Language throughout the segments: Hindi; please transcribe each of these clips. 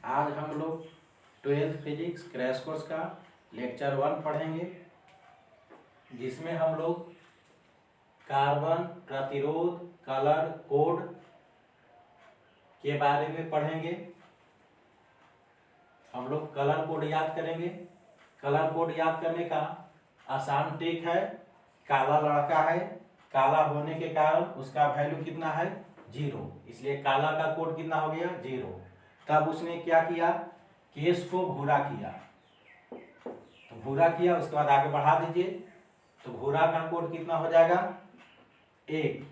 आज हम लोग 12th फिजिक्स क्रैश कोर्स का लेक्चर 1 पढ़ेंगे, जिसमें हम लोग कार्बन प्रतिरोध कलर कोड के बारे में पढ़ेंगे। हम लोग कलर कोड याद करेंगे। कलर कोड याद करने का आसान ट्रिक है, काला लड़का है, काला होने के कारण उसका वैल्यू कितना है 0, इसलिए काला का कोड कितना हो गया 0। तब उसने क्या किया, केस को भूरा किया, तो भूरा किया, उसके बाद आगे बढ़ा दीजिए, तो भूरा का कोड कितना हो जाएगा 1,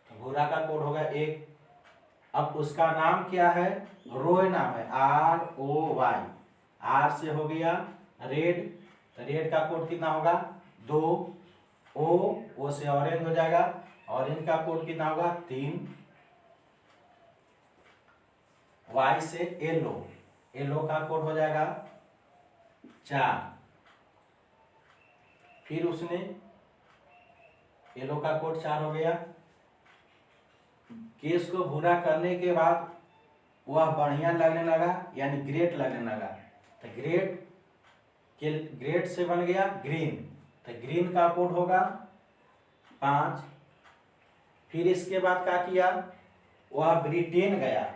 तो भूरा का कोड होगा 1। अब उसका नाम क्या है, रोय नाम है, ROY, R से हो गया रेड, तो रेड का कोड कितना होगा 2, O से ऑरेंज हो जाएगा, ऑरेंज का कोड कितना होगा 3, Y से येलो, येलो का कोड हो जाएगा 4। फिर उसने येलो का कोड 4 हो गया। केस को भूरा करने के बाद वह बढ़िया लगने लगा, यानी ग्रेट लगने लगा, तो ग्रेट से बन गया ग्रीन, तो ग्रीन का कोड होगा 5। फिर इसके बाद क्या किया, वह ब्रिटेन गया,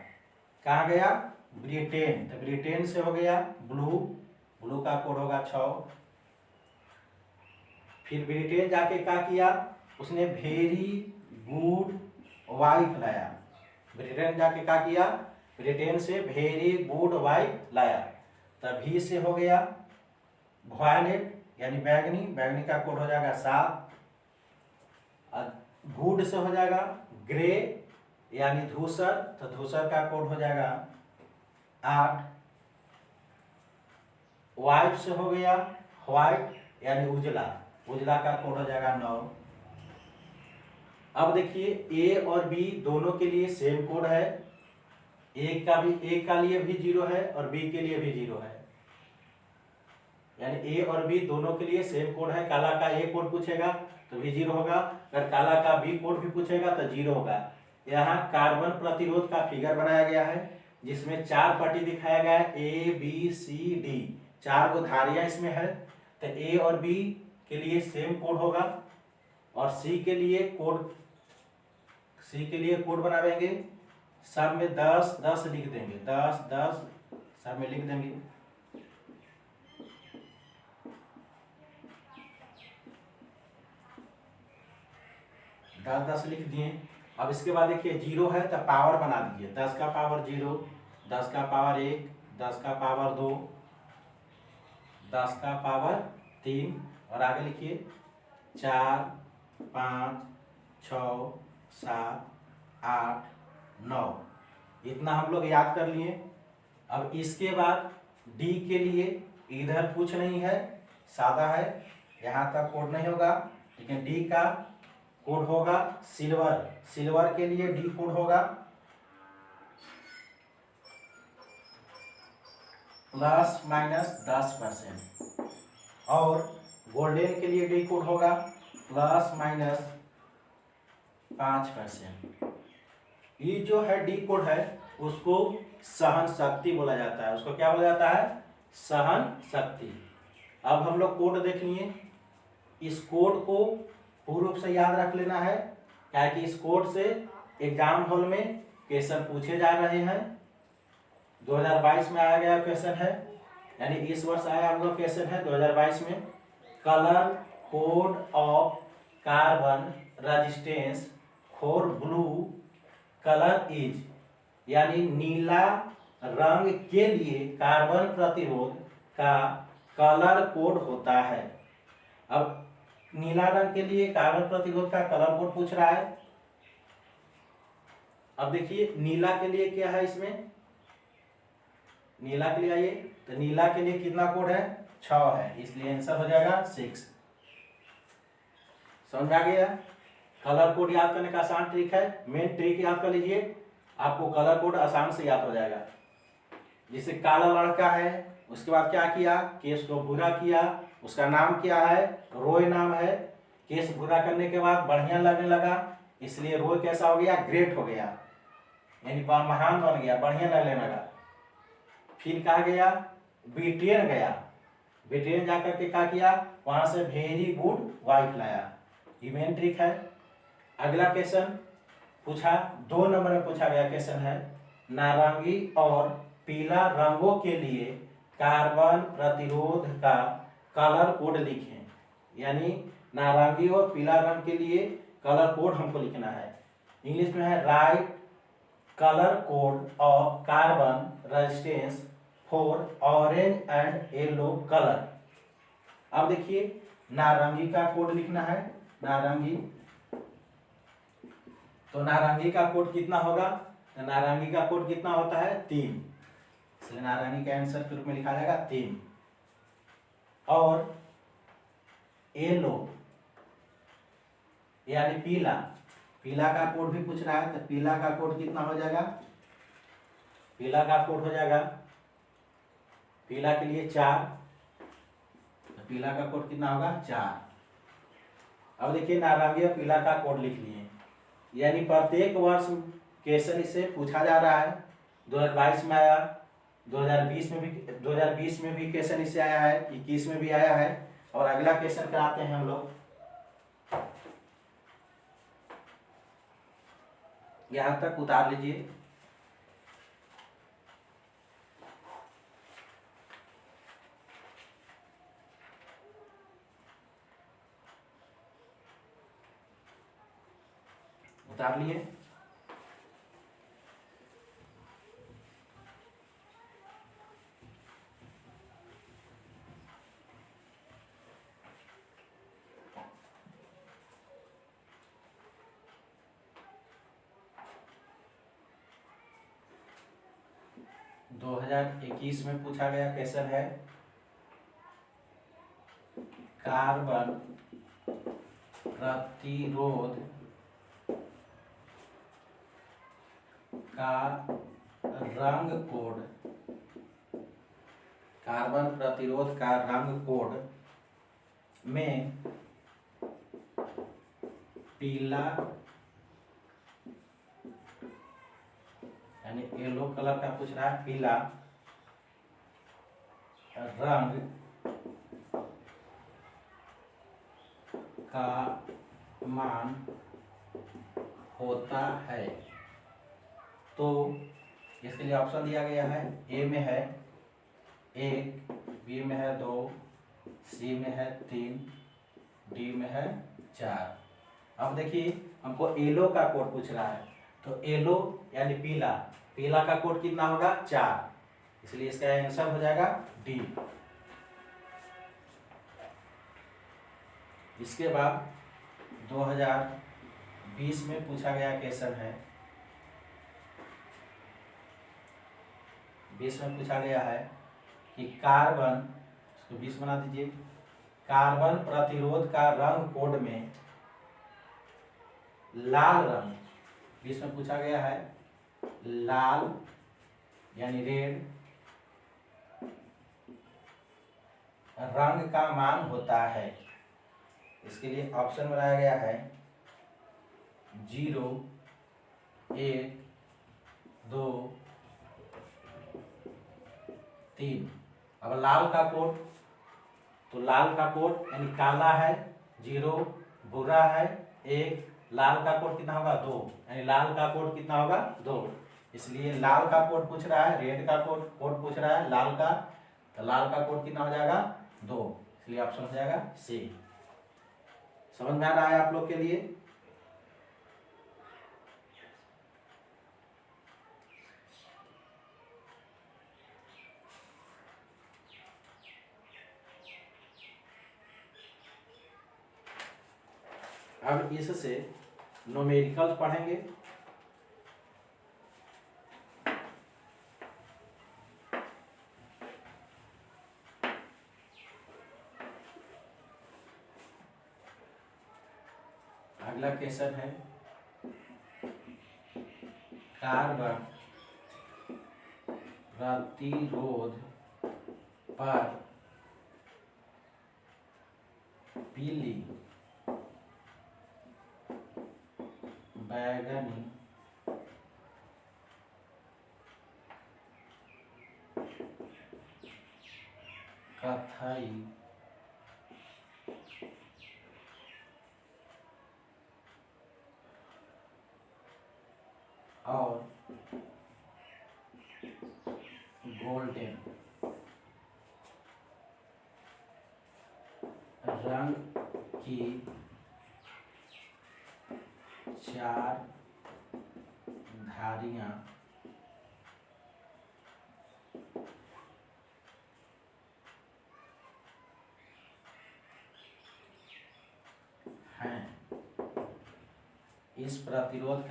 कहाँ गया ब्रिटेन, तो ब्रिटेन से हो गया ब्लू, ब्लू का कोड होगा 6। फिर ब्रिटेन जाके क्या किया, उसने वेरी गुड वाइफ लाया, ब्रिटेन जाके क्या किया, ब्रिटेन से वेरी गुड वाइफ लाया, तभी से हो गया वायलेट यानी बैगनी, बैगनी का कोड हो जाएगा 7। गुड से हो जाएगा ग्रे यानी धूसर, तो धूसर का कोड हो जाएगा 8। वाइट से हो गया व्हाइट यानी उजला, उजला का कोड हो जाएगा 9। अब देखिए ए और बी दोनों के लिए सेम कोड है, एक का लिए भी 0 है और बी के लिए भी 0 है, यानी ए और बी दोनों के लिए सेम कोड है। काला का ए कोड पूछेगा तो भी 0 होगा, अगर काला का बी कोड भी पूछेगा तो 0 होगा। यहाँ कार्बन प्रतिरोध का फिगर बनाया गया है, जिसमें 4 पट्टी दिखाया गया है, ABCD, 4 गो धारियां इसमें है, तो ए और बी के लिए सेम कोड होगा, और सी के लिए कोड बनावेंगे, सब में 10-10 लिख देंगे, 10-10 सब में लिख देंगे। दस 10 लिख दिए। अब इसके बाद देखिए 0 है तो पावर बना दीजिए, 10 का पावर 0, 10 का पावर 1, 10 का पावर 2, 10 का पावर 3, और आगे लिखिए 4, 5, 6, 7, 8, 9, इतना हम लोग याद कर लिए। अब इसके बाद डी के लिए इधर कुछ नहीं है, सादा है, यहाँ तक कोड नहीं होगा, लेकिन डी का कोड होगा सिल्वर, सिल्वर के लिए डी कोड होगा ±10%, और गोल्डन के लिए डी कोड होगा ±5%। ये जो है डी कोड है उसको सहन शक्ति बोला जाता है, उसको क्या बोला जाता है, सहन शक्ति। अब हम लोग कोड देख लिए, इस कोड को पूर्ण रूप से याद रख लेना है, क्या कि इस कोड से एग्जाम हॉल में क्वेश्चन पूछे जा रहे हैं। 2022 में आया गया क्वेश्चन है, यानी इस वर्ष आया हुआ क्वेश्चन है 2022 में। Colour code of carbon resistance for blue colour is, यानी नीला रंग के लिए कार्बन प्रतिरोध का कलर कोड होता है। अब नीला रंग के लिए कार्बन प्रतिरोध का कलर कोड पूछ रहा है। अब देखिए नीला के लिए क्या है, इसमें नीला के लिए आइए, तो नीला के लिए कितना कोड है 6 है, इसलिए आंसर हो जाएगा 6। समझ आ गया। कलर कोड याद करने का आसान ट्रिक है, मेन ट्रिक याद कर लीजिए, आपको कलर कोड आसान से याद हो जाएगा। जैसे काला लड़का है, उसके बाद क्या किया, केस को भूरा किया, उसका नाम क्या है रोय नाम है, केस भूरा करने के बाद बढ़िया लगने लगा, इसलिए रोय कैसा हो गया ग्रेट हो गया, यानी महान बन गया, बढ़िया लगने लगा। फिर कहा गया ब्रिटेन गया, ब्रिटेन जाकर के क्या किया, वहां से वेरी गुड वाइफ लाया, इवेंट्रिक है। अगला क्वेश्चन पूछा, 2 नंबर में पूछा गया क्वेश्चन है, नारंगी और पीला रंगों के लिए कार्बन प्रतिरोध का कलर कोड लिखें। यानी नारंगी और पीला रंग के लिए कलर कोड हमको लिखना है। इंग्लिश में है right colour code of carbon resistance for orange and yellow colour. अब देखिए नारंगी का कोड लिखना है, नारंगी, तो नारंगी का कोड कितना होगा, तो नारंगी का कोड कितना होता है 3, इसलिए नारंगी का आंसर के रूप में लिखा जाएगा 3। और येलो यानी पीला, पीला का कोड भी पूछ रहा है, तो पीला का कोड कितना हो जाएगा, पीला का कोड हो जाएगा, पीला के लिए 4, तो पीला का कोड कितना होगा 4। अब देखिए नारंगी और पीला का कोड लिख लिए, यानी प्रत्येक वर्ष क्वेश्चन इससे पूछा जा रहा है। 2022 में आया, 2020 में भी क्वेश्चन इससे आया है, 21 में भी आया है। और अगला क्वेश्चन कराते हैं हम लोग, यहां तक उतार लीजिए। उतार लिए। दो 2021 में पूछा गया क्वेश्चन है, कार्बन प्रतिरोध का रंग कोड, कार्बन प्रतिरोध का रंग कोड में पीला यानी येलो कलर का पूछ रहा है, पीला रंग का मान होता है। तो इसके लिए ऑप्शन दिया गया है, ए में है 1, बी में है 2, सी में है 3, डी में है 4। अब देखिए हमको येलो का कोड पूछ रहा है, तो येलो यानी पीला, पीला का कोड कितना होगा 4, इसलिए इसका आंसर हो जाएगा डी। इसके बाद 2020 में पूछा गया क्वेश्चन है, 20 में पूछा गया है कि कार्बन, इसको 20 बना दीजिए, कार्बन प्रतिरोध का रंग कोड में लाल रंग, 20 में पूछा गया है लाल यानी रेड रंग का मान होता है। इसके लिए ऑप्शन बनाया गया है 0, 1, 2, 3। अब लाल का कोड, तो लाल का कोड यानी काला है 0, भूरा है 1, लाल का कोड कितना होगा 2, यानी लाल का कोड कितना होगा 2, इसलिए लाल का कोड पूछ रहा है, रेड का कोड पूछ रहा है लाल का, तो लाल का कोड कितना हो जाएगा 2, इसलिए ऑप्शन हो जाएगा सी। समझ में आ रहा है आप लोग के लिए? अब इससे न्यूमेरिकल पढ़ेंगे। अगला क्वेश्चन है, कार्बन प्रतिरोध पर पीली, बैगनी कथई और गोल्डन रंग की 4 धारियां हैं। इस प्रतिरोध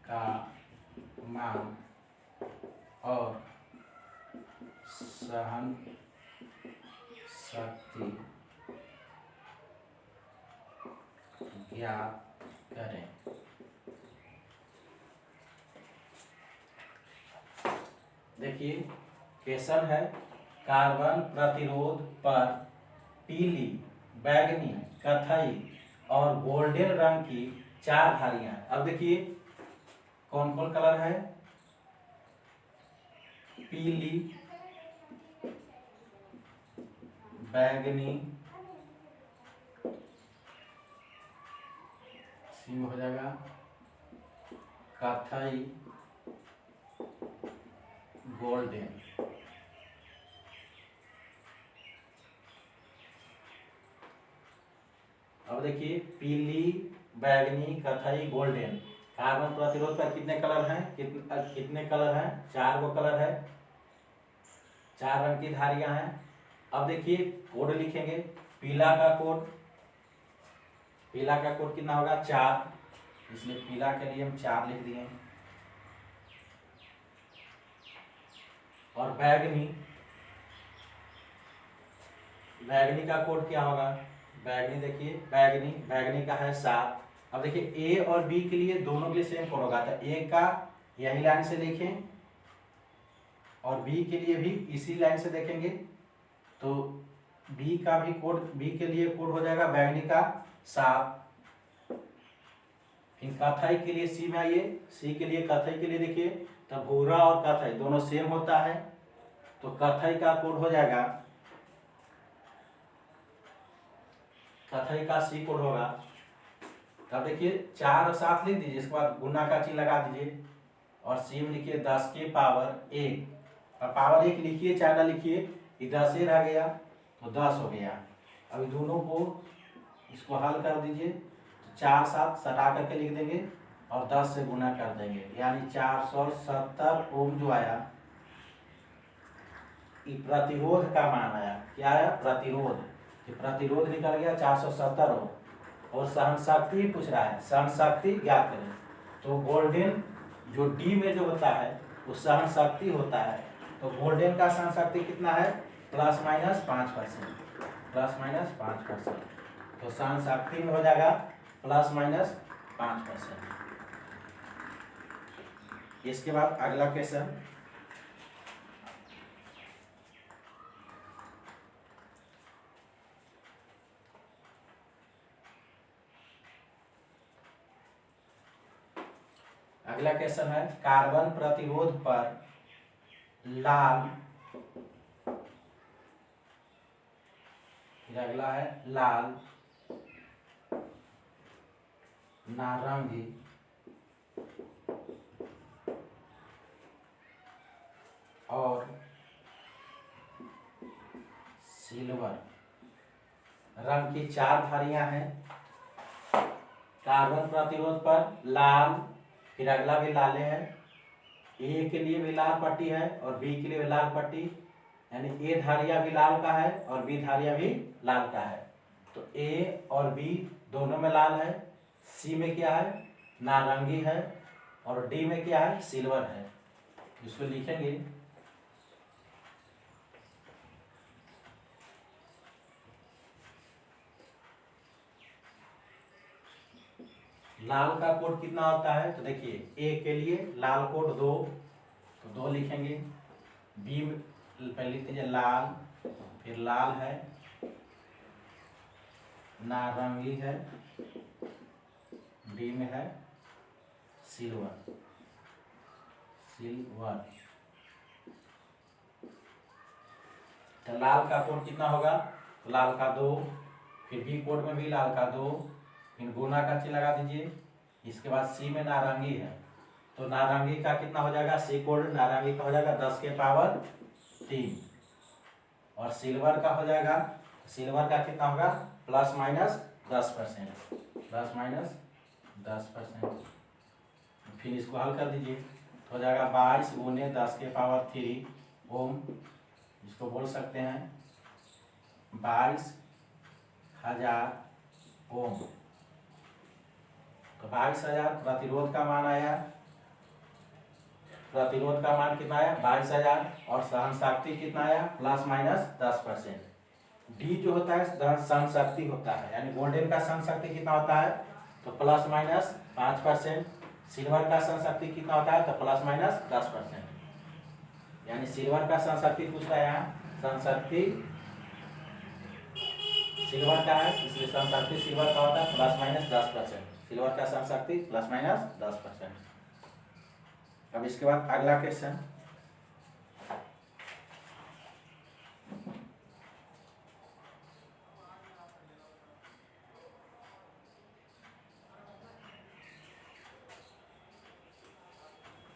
का मान और सहन शक्ति ज्ञात करें। देखिए क्वेश्चन है, कार्बन प्रतिरोध पर पीली, बैंगनी, कथई और गोल्डन रंग की 4 धारियां। अब देखिए कौन कौन कलर है, पीली, बैंगनी, सी में हो जाएगा, कथई, गोल्डन। अब देखिए पीली, बैंगनी, कथई, गोल्डन, कार्बन प्रतिरोध पर कितने कलर हैं, कितने कलर हैं, 4 गो कलर है, 4 रंग की धारियां हैं। अब देखिए कोड लिखेंगे, पीला का कोड कितना होगा, 4, इसलिए पीला के लिए हम 4 लिख दिए। और बैंगनी का कोड क्या होगा, बैगनी, देखिए बैगनी का है 7। अब देखिए ए और बी के लिए दोनों के लिए सेम कोड होगा, तो ए का यही लाइन से लिखें और बी के लिए भी इसी लाइन से देखेंगे, तो बी के लिए कोड हो जाएगा बैगनी का 7। फिर कथई के लिए सी में आइए, सी के लिए, कथई के लिए देखिए, तो भूरा और कथई दोनों सेम होता है, तो कथई का कोड हो जाएगा, कथई का सी कोड होगा। तब देखिए 4 और 7 लिख दीजिए, इसके बाद गुना का चिन्ह लगा दीजिए और सी में लिखिए 10 के पावर 1, और पावर 1 लिखिए चाहे ना लिखिए, ये 10 से रह गया तो 10 हो गया। अभी दोनों को इसको हल कर दीजिए, तो 4 7 सटा करके लिख देंगे और 10 से गुना कर देंगे, यानी 470 ओम जो आया, प्रतिरोध का मान आया। क्या आया, प्रतिरोध, प्रतिरोध निकल गया 470 ओम। और सहन शक्ति पूछ रहा है, सहन शक्ति ज्ञात करें, तो गोल्डन जो डी में जो होता है वो सहन शक्ति होता है, तो गोल्डन का सहन शक्ति कितना है, ±5%, ±5%, तो सहन शक्ति में हो जाएगा ±5%। इसके बाद अगला क्वेश्चन, अगला क्वेश्चन है, कार्बन प्रतिरोध पर लाल, फिर अगला है लाल, नारंगी और सिल्वर रंग की 4 धारियां हैं। कार्बन प्रतिरोध पर लाल, फिर अगला भी लाले है, ए के लिए भी लाल पट्टी है और बी के लिए भी लाल पट्टी, यानी ए धारिया भी लाल का है और बी धारिया भी लाल का है, तो ए और बी दोनों में लाल है। सी में क्या है, नारंगी है, और डी में क्या है, सिल्वर है। इसको लिखेंगे, लाल का कोड कितना होता है, तो देखिए ए के लिए लाल कोड 2, तो 2 लिखेंगे। बी में पहले लिख दीजिए लाल, फिर लाल है, नारंगी है, डी में है सिल्वर, तो लाल का कोड कितना होगा, तो लाल का 2, फिर बी कोड में भी लाल का 2, फिर गुना का चिन्ह लगा दीजिए। इसके बाद सी में नारंगी है, तो नारंगी का कितना हो जाएगा, सी कोड नारंगी का हो जाएगा 10 के पावर 3, और सिल्वर का हो जाएगा, सिल्वर का कितना होगा, ±10%, ±10%। फिर इसको हल कर दीजिए, तो हो जाएगा 22 गुने 10 के पावर 3 ओम, इसको बोल सकते हैं 22,000 ओम। तो 22,000 प्रतिरोध का मान आया, प्रतिरोध का मान कितना आया 22,000, और सहन शक्ति कितना आया ±10%। डी जो होता है सहन शक्ति होता है, यानी गोल्डन का सहन शक्ति कितना होता है, तो ±5%। सिल्वर का सहन शक्ति कितना होता है, तो ±10%। यानी सिल्वर का सहन शक्ति पूछ रहा है, यहाँ सहन शक्ति सिल्वर का है, इसलिए सहन शक्ति सिल्वर का होता है ±10%। सिल्वर का सहन शक्ति ±10%। अब इसके बाद अगला क्वेश्चन,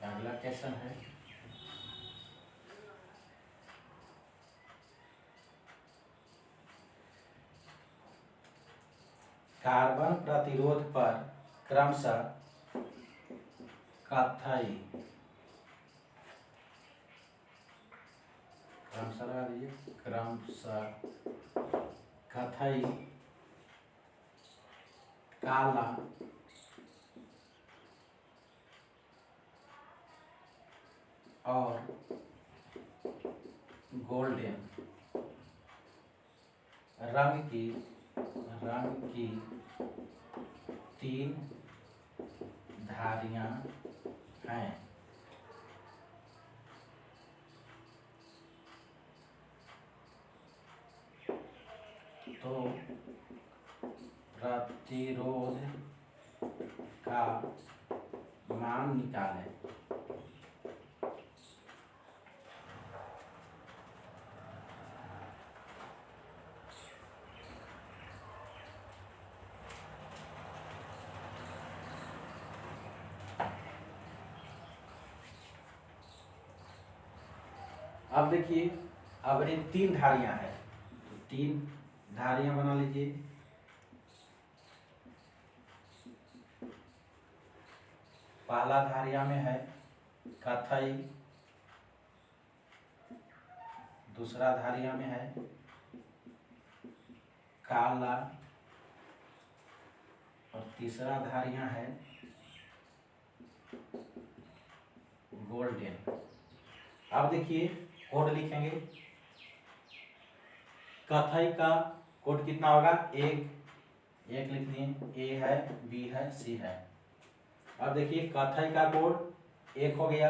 अगला क्वेश्चन है कार्बन प्रतिरोध पर क्रमशः कथई, क्रमशः लगा दीजिए, क्रमशः कथई, काला और गोल्डन रंग की 3 धारियां हैं। तो प्रतिरोध का मान निकालें। अब देखिए, अब ये 3 धारियां हैं, तो 3 धारियां बना लीजिए। पहला धारिया में है कथई, दूसरा धारिया में है काला, और तीसरा धारिया है गोल्डन। अब देखिए कोड लिखेंगे, कथई का कोड कितना होगा, 1 लिख दिए, ए है, बी है, सी है। अब देखिए कथई का कोड 1 हो गया,